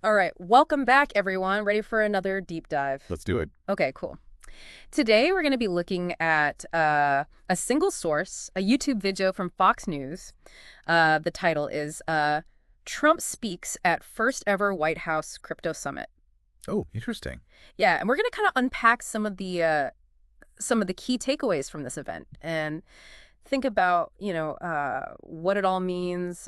All right, welcome back, everyone. Ready for another deep dive? Let's do it. Okay, cool. Today, we're going to be looking at a single source, a YouTube video from Fox News. The title is Trump Speaks at First Ever White House Crypto Summit. Oh, interesting. Yeah, and we're going to kind of unpack some of the key takeaways from this event and think about, what it all means.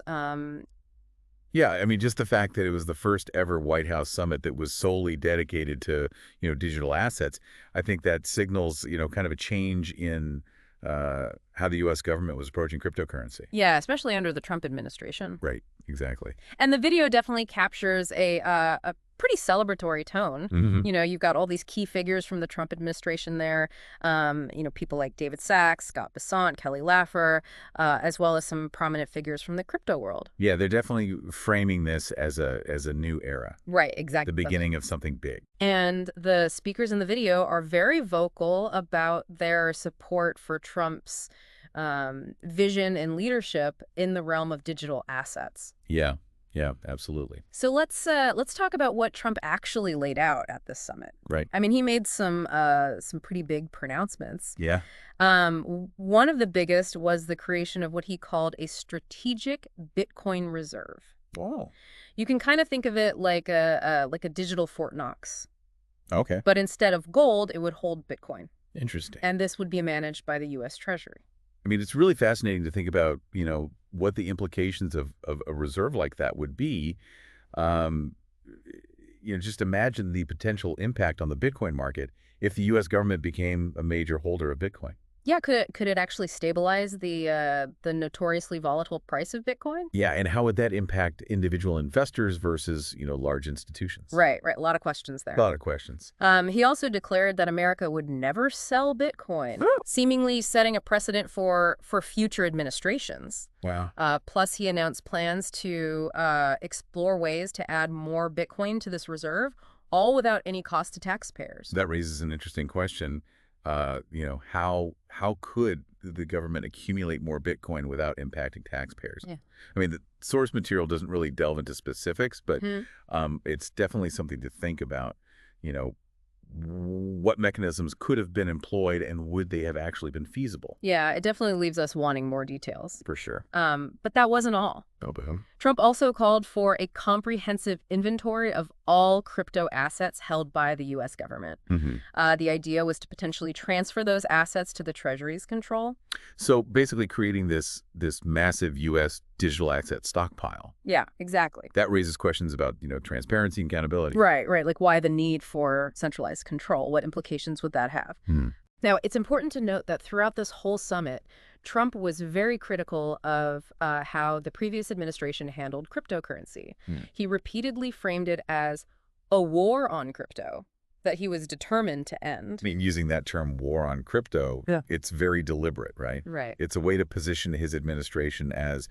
Yeah, I mean, just the fact that it was the first ever White House summit that was solely dedicated to, digital assets, I think that signals, kind of a change in how the U.S. government was approaching cryptocurrency. Yeah, especially under the Trump administration. Right, exactly. And the video definitely captures a pretty celebratory tone. Hmm. You've got all these key figures from the Trump administration there. People like David Sachs, Scott Bessent, Kelly Laffer, as well as some prominent figures from the crypto world. Yeah, they're definitely framing this as a new era, Right, the exactly. beginning of something big. And the speakers in the video are very vocal about their support for Trump's vision and leadership in the realm of digital assets. Yeah, yeah, absolutely. So let's talk about what Trump actually laid out at this summit. Right. I mean, he made some pretty big pronouncements. Yeah. One of the biggest was the creation of what he called a strategic Bitcoin reserve. Oh. You can kind of think of it like a digital Fort Knox, Okay. but instead of gold, it would hold Bitcoin, Interesting. and this would be managed by the U.S. Treasury. I mean, it's really fascinating to think about, what the implications of a reserve like that would be. Um, just imagine the potential impact on the Bitcoin market if the U.S. government became a major holder of Bitcoin. Yeah, could it actually stabilize the notoriously volatile price of Bitcoin? Yeah, and how would that impact individual investors versus, large institutions? Right. A lot of questions there. A lot of questions. He also declared that America would never sell Bitcoin, seemingly setting a precedent for future administrations. Wow. Plus, he announced plans to explore ways to add more Bitcoin to this reserve, all without any cost to taxpayers. That raises an interesting question. How could the government accumulate more Bitcoin without impacting taxpayers? Yeah. I mean, the source material doesn't really delve into specifics, but it's definitely something to think about. What mechanisms could have been employed and would they have actually been feasible? Yeah, it definitely leaves us wanting more details. For sure. But that wasn't all. Oh, boom. Trump also called for a comprehensive inventory of all crypto assets held by the U.S. government. The idea was to potentially transfer those assets to the Treasury's control. So basically creating this massive U.S. digital asset stockpile. Yeah, exactly. That raises questions about, transparency and accountability. Right. Like why the need for centralized control? What implications would that have? Now, it's important to note that throughout this whole summit, Trump was very critical of how the previous administration handled cryptocurrency. He repeatedly framed it as a war on crypto that he was determined to end. I mean, using that term war on crypto, it's very deliberate, right? Right. It's a way to position his administration as,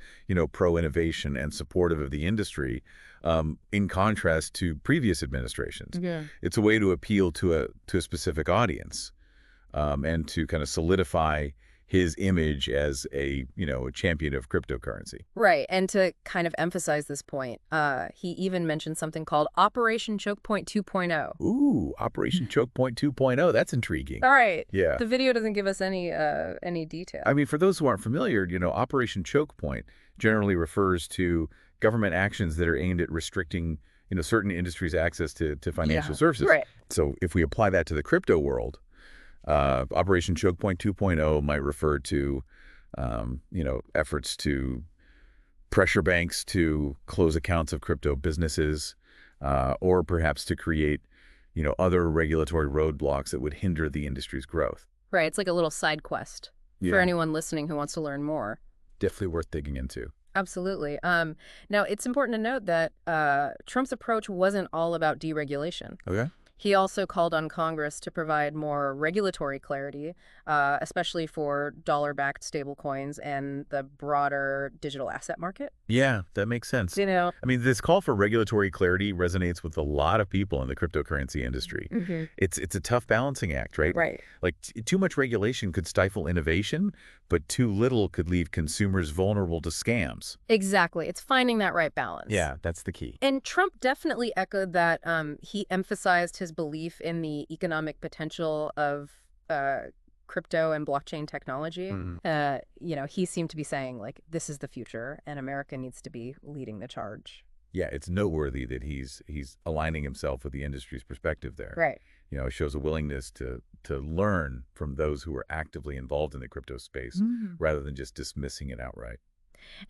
pro-innovation and supportive of the industry, in contrast to previous administrations. Yeah. It's a way to appeal to a specific audience, and to kind of solidify his image as a champion of cryptocurrency. Right. And to kind of emphasize this point, he even mentioned something called Operation Choke Point 2.0. Ooh, Operation Choke Point 2.0. That's intriguing. All right. Yeah. The video doesn't give us any detail. I mean, for those who aren't familiar, Operation Choke Point generally refers to government actions that are aimed at restricting, certain industries' access to financial services. Right. So if we apply that to the crypto world, Operation Choke Point 2.0 might refer to, efforts to pressure banks to close accounts of crypto businesses, or perhaps to create, other regulatory roadblocks that would hinder the industry's growth. Right. It's like a little side quest for anyone listening who wants to learn more. Definitely worth digging into. Absolutely. Now, it's important to note that Trump's approach wasn't all about deregulation. Okay. He also called on Congress to provide more regulatory clarity, especially for dollar-backed stablecoins and the broader digital asset market. Yeah, that makes sense. You know, I mean, this call for regulatory clarity resonates with a lot of people in the cryptocurrency industry. It's a tough balancing act, right? right. Like too much regulation could stifle innovation, but too little could leave consumers vulnerable to scams. Exactly. It's finding that right balance. Yeah, that's the key. And Trump definitely echoed that. He emphasized his belief in the economic potential of crypto and blockchain technology. He seemed to be saying, like, this is the future, and America needs to be leading the charge. Yeah, it's noteworthy that he's aligning himself with the industry's perspective there. Right. It shows a willingness to learn from those who are actively involved in the crypto space rather than just dismissing it outright.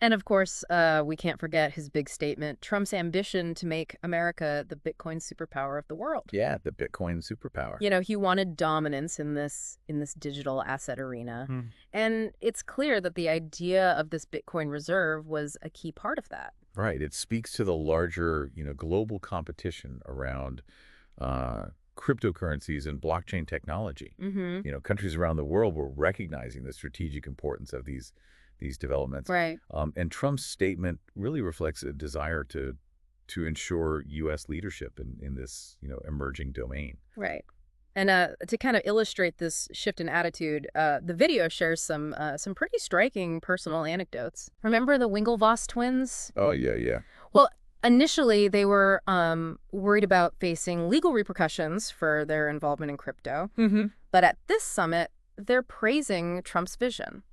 And of course, we can't forget his big statement, Trump's ambition to make America the Bitcoin superpower of the world. Yeah, the Bitcoin superpower. He wanted dominance in this digital asset arena. And it's clear that the idea of this Bitcoin reserve was a key part of that. Right. It speaks to the larger, global competition around cryptocurrencies and blockchain technology. Countries around the world were recognizing the strategic importance of these developments. Right. And Trump's statement really reflects a desire to ensure U.S. leadership in this, emerging domain. Right. And to kind of illustrate this shift in attitude, the video shares some pretty striking personal anecdotes. Remember the Winklevoss twins? Oh, yeah. Well, initially, they were worried about facing legal repercussions for their involvement in crypto. But at this summit, they're praising Trump's vision.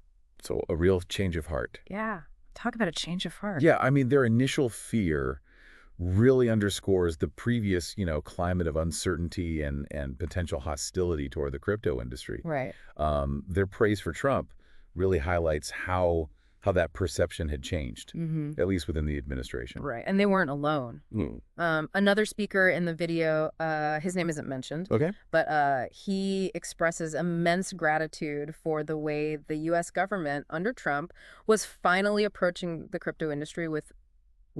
So a real change of heart. Yeah. Talk about a change of heart. Yeah, I mean, their initial fear really underscores the previous, climate of uncertainty and potential hostility toward the crypto industry. Right. Their praise for Trump really highlights how that perception had changed, at least within the administration. Right. And they weren't alone. Another speaker in the video, his name isn't mentioned. Okay. But he expresses immense gratitude for the way the U.S. government under Trump was finally approaching the crypto industry with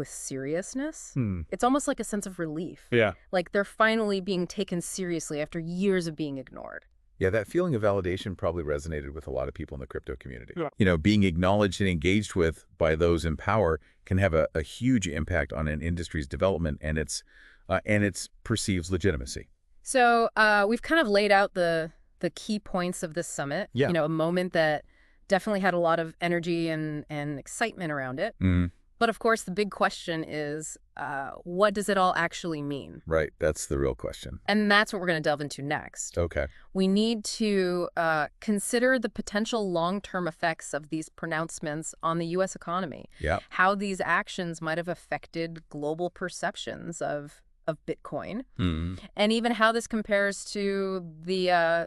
seriousness. It's almost like a sense of relief. Yeah. Like they're finally being taken seriously after years of being ignored. Yeah, that feeling of validation probably resonated with a lot of people in the crypto community. Yeah. Being acknowledged and engaged with by those in power can have a huge impact on an industry's development and its perceived legitimacy. So we've kind of laid out the key points of this summit. Yeah. A moment that definitely had a lot of energy and excitement around it. But of course, the big question is, what does it all actually mean? Right. That's the real question. And that's what we're going to delve into next. Okay. We need to consider the potential long-term effects of these pronouncements on the U.S. economy. Yeah. How these actions might have affected global perceptions of Bitcoin. And even how this compares to the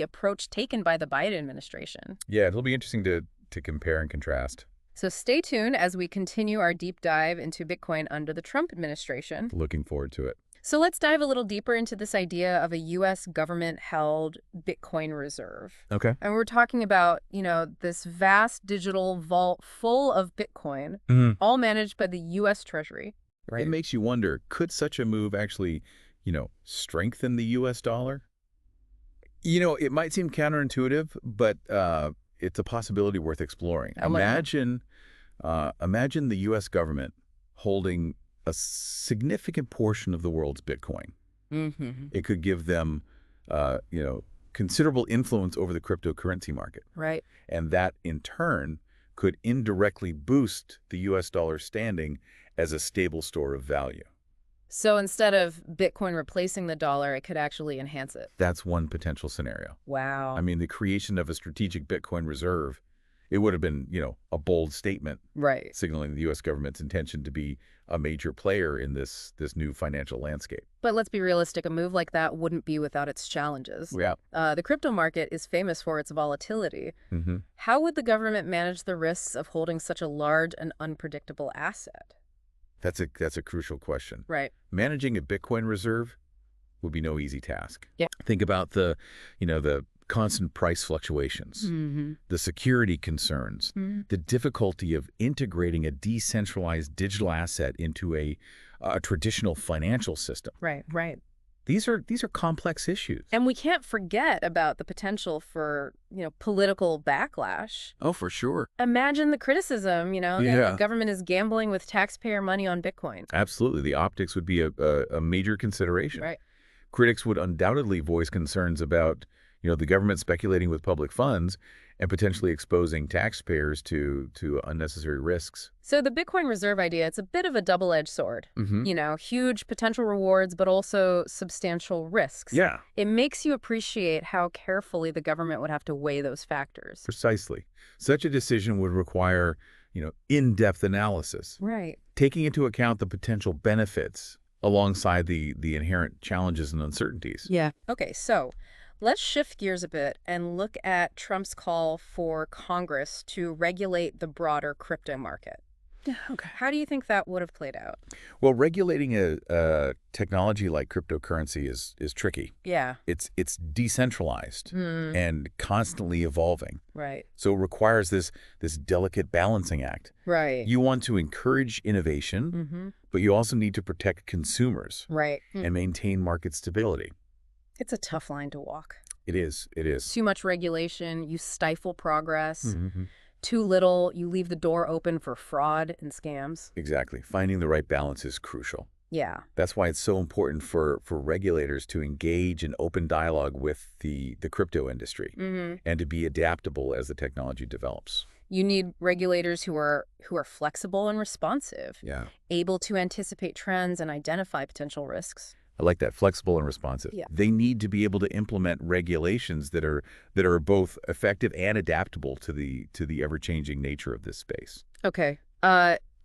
approach taken by the Biden administration. Yeah, it'll be interesting to compare and contrast. So stay tuned as we continue our deep dive into Bitcoin under the Trump administration. Looking forward to it. So let's dive a little deeper into this idea of a U.S. government-held Bitcoin reserve. Okay. And we're talking about, this vast digital vault full of Bitcoin, all managed by the U.S. Treasury. Right. It makes you wonder, could such a move actually, strengthen the U.S. dollar? It might seem counterintuitive, but it's a possibility worth exploring. Imagine the U.S. government holding a significant portion of the world's Bitcoin. It could give them, considerable influence over the cryptocurrency market. Right. And that, in turn, could indirectly boost the U.S. dollar's standing as a stable store of value. So instead of Bitcoin replacing the dollar, it could actually enhance it. That's one potential scenario. Wow. I mean, the creation of a strategic Bitcoin reserve, it would have been, a bold statement. Right. Signaling the U.S. government's intention to be a major player in this new financial landscape. But let's be realistic. A move like that wouldn't be without its challenges. Yeah. The crypto market is famous for its volatility. How would the government manage the risks of holding such a large and unpredictable asset? That's a crucial question. Right. Managing a Bitcoin reserve would be no easy task. Yeah. Think about the constant price fluctuations, the security concerns, the difficulty of integrating a decentralized digital asset into a traditional financial system. Right. These are complex issues. And we can't forget about the potential for, political backlash. Oh, for sure. Imagine the criticism, that Yeah. the government is gambling with taxpayer money on Bitcoin. Absolutely. The optics would be a major consideration. Right. Critics would undoubtedly voice concerns about, the government speculating with public funds and potentially exposing taxpayers to unnecessary risks. So the Bitcoin reserve idea, it's a bit of a double-edged sword. Mm-hmm. Huge potential rewards, but also substantial risks. Yeah, It makes you appreciate how carefully the government would have to weigh those factors. precisely. Such a decision would require, in-depth analysis, Right. taking into account the potential benefits alongside the inherent challenges and uncertainties. Yeah. Okay, so let's shift gears a bit and look at Trump's call for Congress to regulate the broader crypto market. Yeah, okay. How do you think that would have played out? Well, regulating a technology like cryptocurrency is tricky. Yeah. It's decentralized and constantly evolving. Right. So it requires this delicate balancing act. Right. You want to encourage innovation, but you also need to protect consumers Right. and maintain market stability. It's a tough line to walk. It is. It is. Too much regulation, you stifle progress. Mm-hmm. Too little, you leave the door open for fraud and scams. Exactly. Finding the right balance is crucial. Yeah. That's why it's so important for regulators to engage in open dialogue with the crypto industry and to be adaptable as the technology develops. You need regulators who are flexible and responsive, Yeah. able to anticipate trends and identify potential risks. I like that, flexible and responsive. Yeah. They need to be able to implement regulations that are both effective and adaptable to the ever-changing nature of this space. Okay.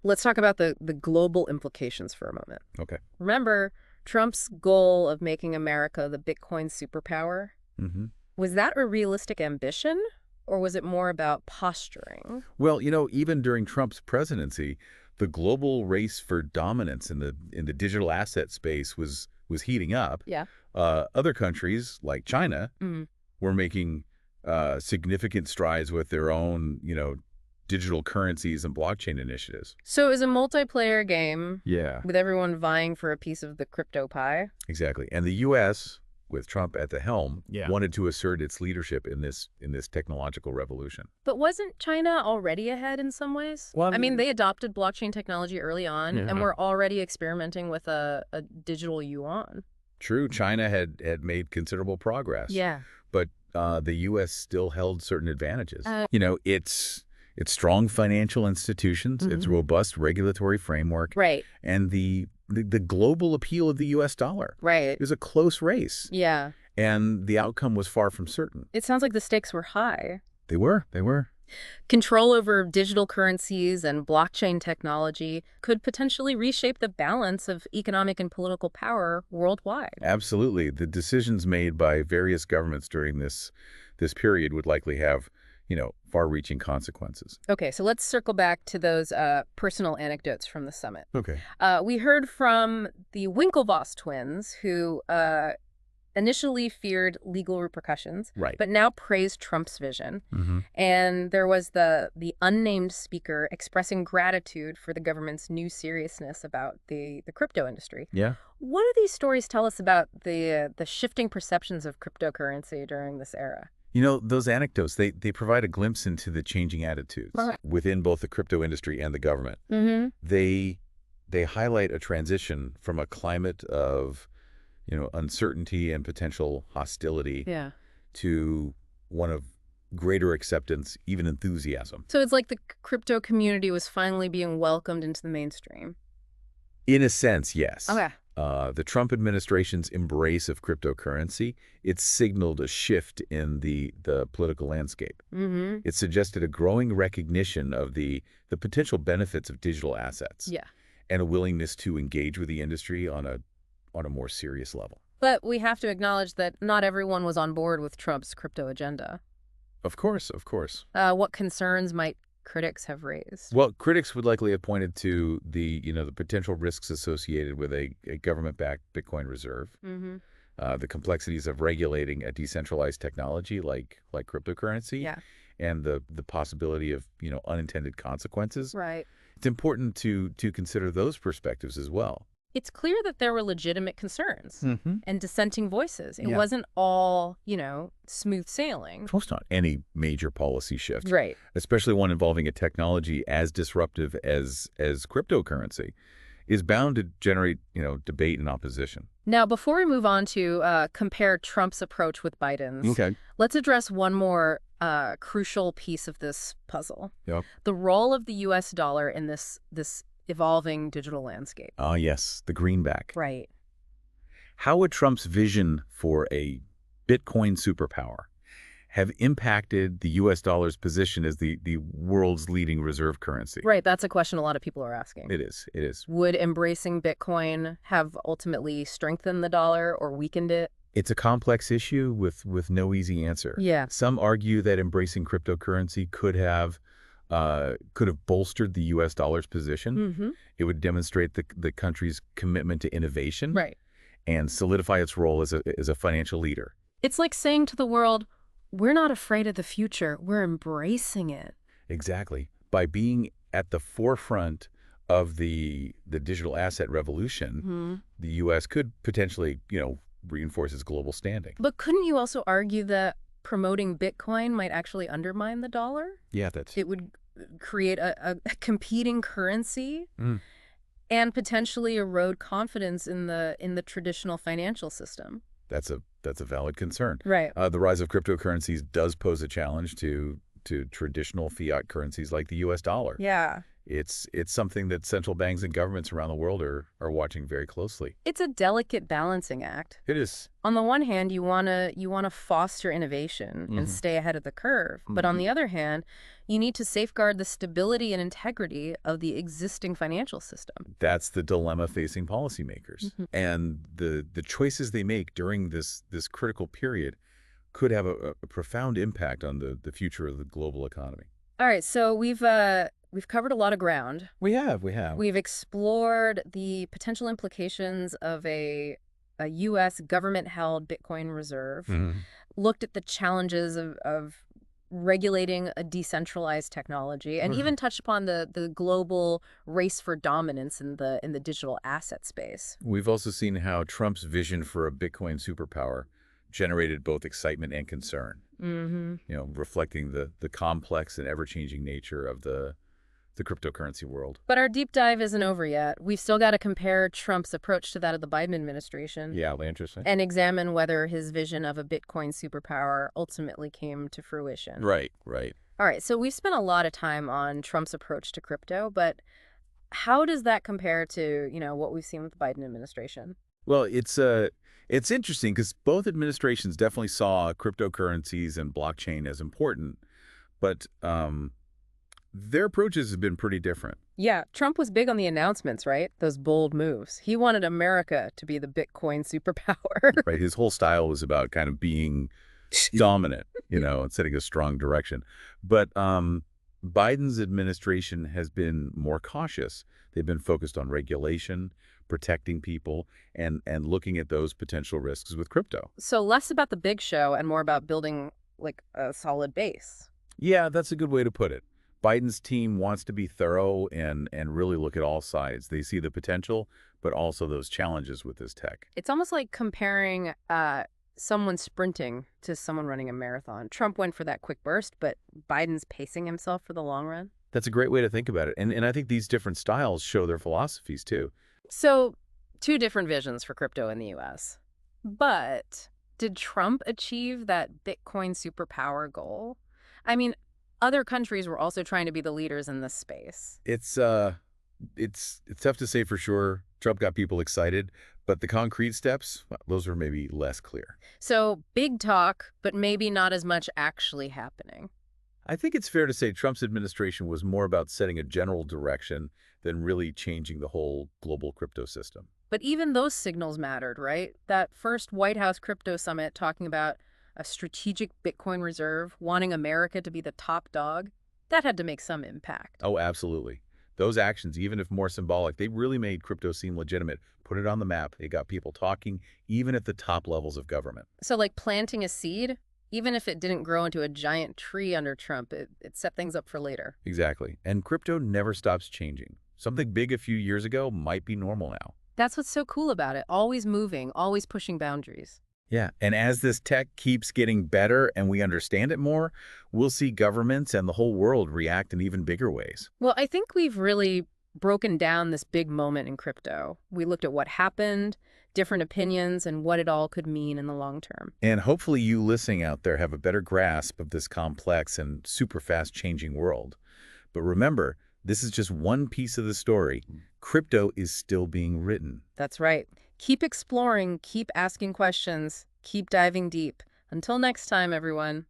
Let's talk about the global implications for a moment. Okay. Remember Trump's goal of making America the Bitcoin superpower? Mm-hmm. Was that a realistic ambition, or was it more about posturing? Well, even during Trump's presidency, the global race for dominance in the digital asset space was heating up. Yeah. Other countries like China were making significant strides with their own, digital currencies and blockchain initiatives. So it was a multiplayer game. Yeah. With everyone vying for a piece of the crypto pie. Exactly. And the U.S., with Trump at the helm, Yeah. wanted to assert its leadership in this technological revolution. But wasn't China already ahead in some ways? Well, I mean, they adopted blockchain technology early on, Yeah. and were already experimenting with a digital yuan. True, China had made considerable progress. Yeah. But the U.S. still held certain advantages. Its strong financial institutions, its robust regulatory framework, Right. and the global appeal of the U.S. dollar. Right. It was a close race, Yeah. and the outcome was far from certain. It sounds like the stakes were high. They were. Control over digital currencies and blockchain technology could potentially reshape the balance of economic and political power worldwide. Absolutely. The decisions made by various governments during this period would likely have, far-reaching consequences. Okay, so let's circle back to those personal anecdotes from the summit. Okay. We heard from the Winklevoss twins, who initially feared legal repercussions, Right. but now praised Trump's vision. Mm-hmm. And there was the unnamed speaker expressing gratitude for the government's new seriousness about the crypto industry. Yeah. What do these stories tell us about the shifting perceptions of cryptocurrency during this era? Those anecdotes, they provide a glimpse into the changing attitudes Right. within both the crypto industry and the government. Mm-hmm. They highlight a transition from a climate of, uncertainty and potential hostility Yeah. to one of greater acceptance, even enthusiasm. So it's like the crypto community was finally being welcomed into the mainstream. In a sense, yes. Okay. The Trump administration's embrace of cryptocurrency, it signaled a shift in the political landscape. Mm-hmm. It suggested a growing recognition of the potential benefits of digital assets. Yeah. And a willingness to engage with the industry on a more serious level. But we have to acknowledge that not everyone was on board with Trump's crypto agenda. Of course, of course. What concerns might critics have raised? Well, critics would likely have pointed to the potential risks associated with a government-backed Bitcoin reserve, Mm-hmm. the complexities of regulating a decentralized technology like cryptocurrency, Yeah. and the possibility of unintended consequences. Right. It's important to consider those perspectives as well. It's clear that there were legitimate concerns Mm-hmm. and dissenting voices. It Yeah. wasn't all, smooth sailing. Most not any major policy shift, Right. especially one involving a technology as disruptive as cryptocurrency, is bound to generate, debate and opposition. Now, before we move on to compare Trump's approach with Biden's, Okay. let's address one more crucial piece of this puzzle. Yep. The role of the U.S. dollar in this evolving digital landscape. Ah, yes, the greenback. Right. How would Trump's vision for a Bitcoin superpower have impacted the U.S. dollar's position as the world's leading reserve currency? Right. That's a question a lot of people are asking. It is. It is. Would embracing Bitcoin have ultimately strengthened the dollar or weakened it? It's a complex issue with no easy answer. Yeah. Some argue that embracing cryptocurrency could have bolstered the U.S. dollar's position. Mm-hmm. It would demonstrate the country's commitment to innovation, Right. and solidify its role as a financial leader. It's like saying to the world, we're not afraid of the future. We're embracing it. Exactly. By being at the forefront of the digital asset revolution, Mm-hmm. the U.S. could potentially, reinforce its global standing. But couldn't you also argue that promoting Bitcoin might actually undermine the dollar? Yeah, that's It would create a competing currency Mm. and potentially erode confidence in the traditional financial system. that's a valid concern. Right. The rise of cryptocurrencies does pose a challenge to traditional fiat currencies like the U.S. dollar. Yeah. It's something that central banks and governments around the world are watching very closely. It's a delicate balancing act. It is. On the one hand, you wanna foster innovation and Mhm. stay ahead of the curve. But on the other hand, you need to safeguard the stability and integrity of the existing financial system. That's the dilemma facing policymakers. Mhm. And the choices they make during this critical period could have a profound impact on the future of the global economy. All right, so we've covered a lot of ground. We have. We've explored the potential implications of a U.S. government-held Bitcoin reserve, Mhm. looked at the challenges of regulating a decentralized technology, and Right. even touched upon the global race for dominance in the digital asset space. We've also seen how Trump's vision for a Bitcoin superpower generated both excitement and concern, Mm-hmm. reflecting the complex and ever-changing nature of the cryptocurrency world. But our deep dive isn't over yet. We've still got to compare Trump's approach to that of the Biden administration. Yeah, interesting. And examine whether his vision of a Bitcoin superpower ultimately came to fruition. Right. All right, so we've spent a lot of time on Trump's approach to crypto, but how does that compare to, what we've seen with the Biden administration? Well, it's interesting because both administrations definitely saw cryptocurrencies and blockchain as important, but their approaches have been pretty different. Yeah, Trump was big on the announcements, right? Those bold moves. He wanted America to be the Bitcoin superpower. Right, his whole style was about kind of being dominant, and setting a strong direction. But Biden's administration has been more cautious. They've been focused on regulation, protecting people, and looking at those potential risks with crypto. So less about the big show and more about building like a solid base. Yeah, that's a good way to put it. Biden's team wants to be thorough and really look at all sides. They see the potential, but also those challenges with this tech. It's almost like comparing someone sprinting to someone running a marathon. Trump went for that quick burst, but Biden's pacing himself for the long run. That's a great way to think about it. And I think these different styles show their philosophies too. So, two different visions for crypto in the U.S. But did Trump achieve that Bitcoin superpower goal? I mean, other countries were also trying to be the leaders in this space. It's tough to say for sure. Trump got people excited, but the concrete steps, well, those are maybe less clear. So, big talk, but maybe not as much actually happening. I think it's fair to say Trump's administration was more about setting a general direction than really changing the whole global crypto system. But even those signals mattered, right? That first White House crypto summit talking about a strategic Bitcoin reserve, wanting America to be the top dog, that had to make some impact. Oh, absolutely. Those actions, even if more symbolic, they really made crypto seem legitimate, put it on the map. It got people talking, even at the top levels of government. So like planting a seed, even if it didn't grow into a giant tree under Trump, it set things up for later. Exactly. And crypto never stops changing. Something big a few years ago might be normal now. That's what's so cool about it. Always moving, always pushing boundaries. Yeah, and as this tech keeps getting better and we understand it more, we'll see governments and the whole world react in even bigger ways. Well, I think we've really broken down this big moment in crypto. We looked at what happened, different opinions, and what it all could mean in the long term. And hopefully you listening out there have a better grasp of this complex and super fast changing world. But remember, this is just one piece of the story. Crypto is still being written. That's right. Keep exploring, keep asking questions, keep diving deep. Until next time, everyone.